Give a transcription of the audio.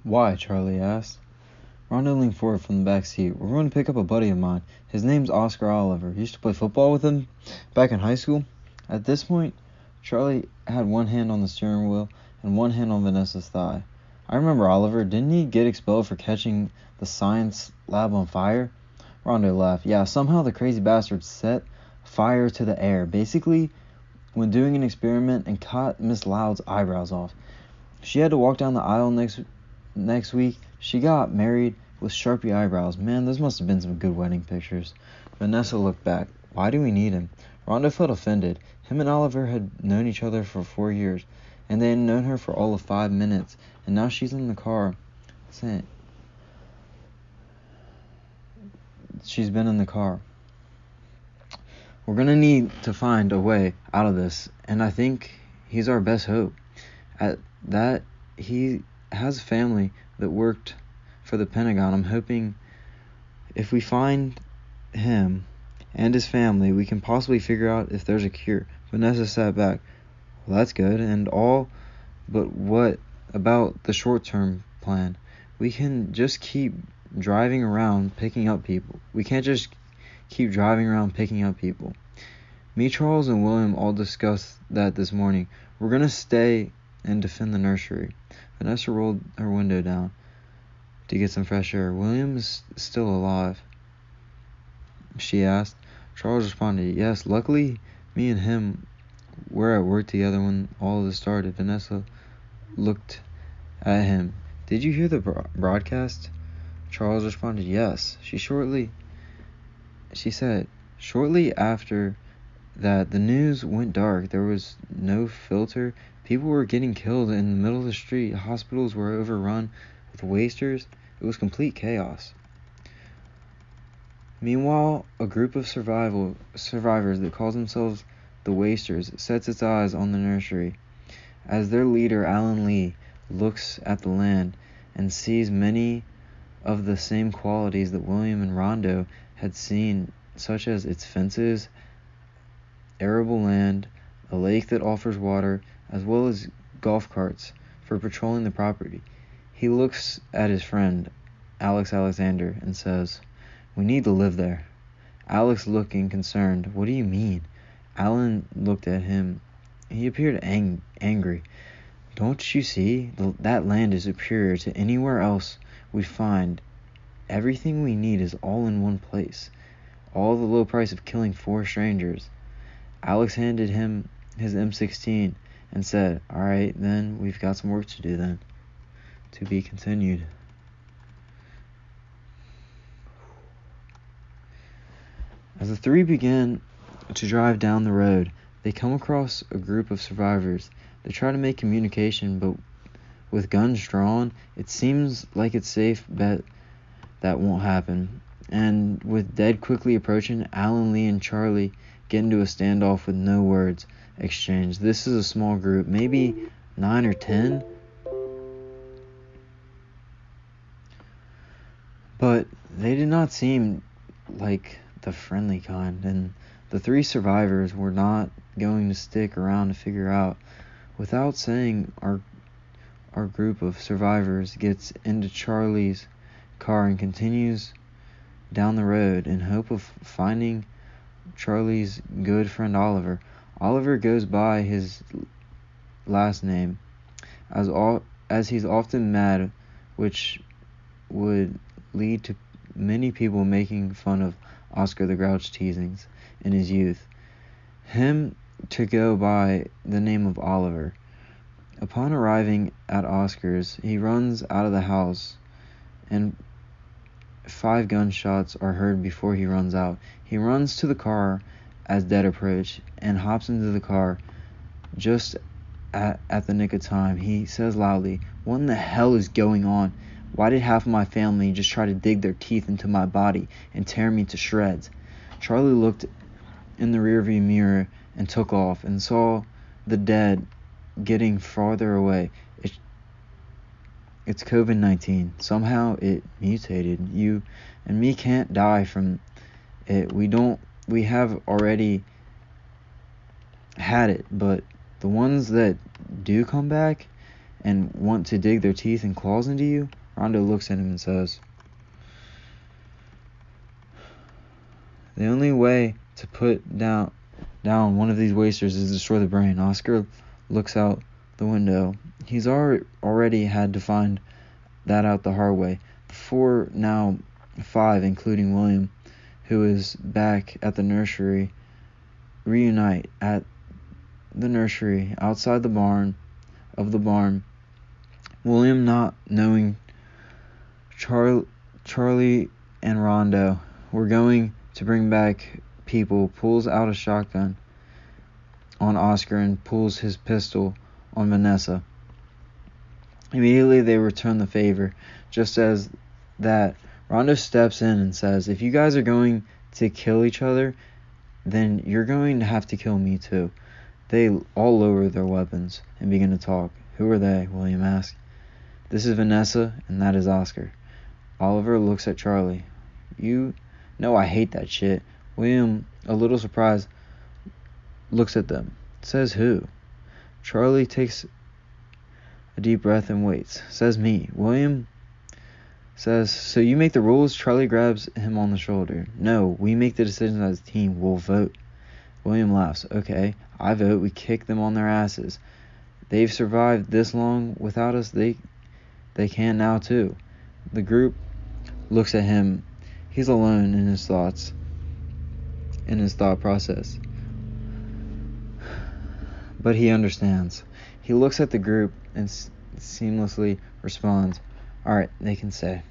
Why? Charlie asked. Rondo leaned forward from the back seat. We're going to pick up a buddy of mine. His name's Oscar Oliver. He used to play football with him back in high school. At this point, Charlie had one hand on the steering wheel and one hand on Vanessa's thigh. I remember Oliver. Didn't he get expelled for catching the science lab on fire? Rondo laughed. Yeah, somehow the crazy bastard set fire to the air, basically when doing an experiment, and cut Miss Loud's eyebrows off. She had to walk down the aisle next week. She got married with Sharpie eyebrows. Man, those must have been some good wedding pictures. Vanessa looked back. Why do we need him? Rondo felt offended. Him and Oliver had known each other for 4 years, and they had known her for all of 5 minutes, and now she's in the car. She's been in the car. We're going to need to find a way out of this, and I think he's our best hope. At that, he has a family that worked for the Pentagon. I'm hoping if we find him and his family, we can possibly figure out if there's a cure. Vanessa sat back. Well, that's good and all, but what about the short-term plan? We can just keep driving around picking up people. We can't just keep driving around picking up people. Me, Charles, and William all discussed that this morning. We're going to stay and defend the nursery. Vanessa rolled her window down to get some fresh air. William is still alive, she asked. Charles responded, yes. Luckily, me and him were at work together when all of this started. Vanessa looked at him. Did you hear the broadcast? Charles responded, yes. She said, shortly after that, the news went dark. There was no filter. People were getting killed in the middle of the street. Hospitals were overrun with wasters. It was complete chaos. Meanwhile, a group of survivors that calls themselves the Wasters sets its eyes on the nursery. As their leader, Alan Lee, looks at the land and sees many of the same qualities that William and Rondo had seen, such as its fences, arable land, a lake that offers water, as well as golf carts for patrolling the property. He looks at his friend, Alex Alexander, and says, we need to live there. Alex looking concerned. What do you mean? Alan looked at him. He appeared angry. Don't you see? That land is superior to anywhere else we find. Everything we need is all in one place. All the low price of killing 4 strangers. Alex handed him his M16 and said, all right, then we've got some work to do then. To be continued. As the three began to drive down the road, they come across a group of survivors. They try to make communication, but with guns drawn, it seems like it's safe bet that won't happen. And with dead quickly approaching, Alan Lee and Charlie get into a standoff with no words exchanged. This is a small group, maybe 9 or 10. But they did not seem like the friendly kind, and the 3 survivors were not going to stick around to figure out. Without saying, our group of survivors gets into Charlie's car and continues down the road in hope of finding Charlie's good friend Oliver. Oliver goes by his last name, as he's often mad, which would lead to many people making fun of Oscar the Grouch teasings in his youth. Him to go by the name of Oliver. Upon arriving at Oscar's, he runs out of the house, and 5 gunshots are heard before he runs out. He runs to the car as dead approach and hops into the car just at the nick of time. He says loudly, what in the hell is going on? Why did half of my family just try to dig their teeth into my body and tear me to shreds? Charlie looked in the rearview mirror and took off and saw the dead getting farther away. It's COVID-19. Somehow it mutated. You and me can't die from it. We have already had it, but the ones that do come back and want to dig their teeth and claws into you? Rondo looks at him and says, the only way to put down one of these wasters is to destroy the brain. Oscar looks out the window. He's already had to find that out the hard way. The 4, now 5, including William, who is back at the nursery, reunite at the nursery outside the barn. William, not knowing Charlie and Rondo were going to bring back people, pulls out a shotgun on Oscar and pulls his pistol on Vanessa. Immediately they return the favor. Just as that, Rondo steps in and says, if you guys are going to kill each other, then you're going to have to kill me too. They all lower their weapons and begin to talk. Who are they? William asks. This is Vanessa, and that is Oscar. Oliver looks at Charlie. You know I hate that shit. William, a little surprised, looks at them. Says who? Charlie takes a deep breath and waits. Says me. William says, so you make the rules? Charlie grabs him on the shoulder. No, we make the decisions as a team. We'll vote. William laughs. Okay, I vote we kick them on their asses. They've survived this long without us. They can now too. The group looks at him. He's alone in his thoughts, in his thought process. But he understands. He looks at the group and seamlessly responds, all right, they can say.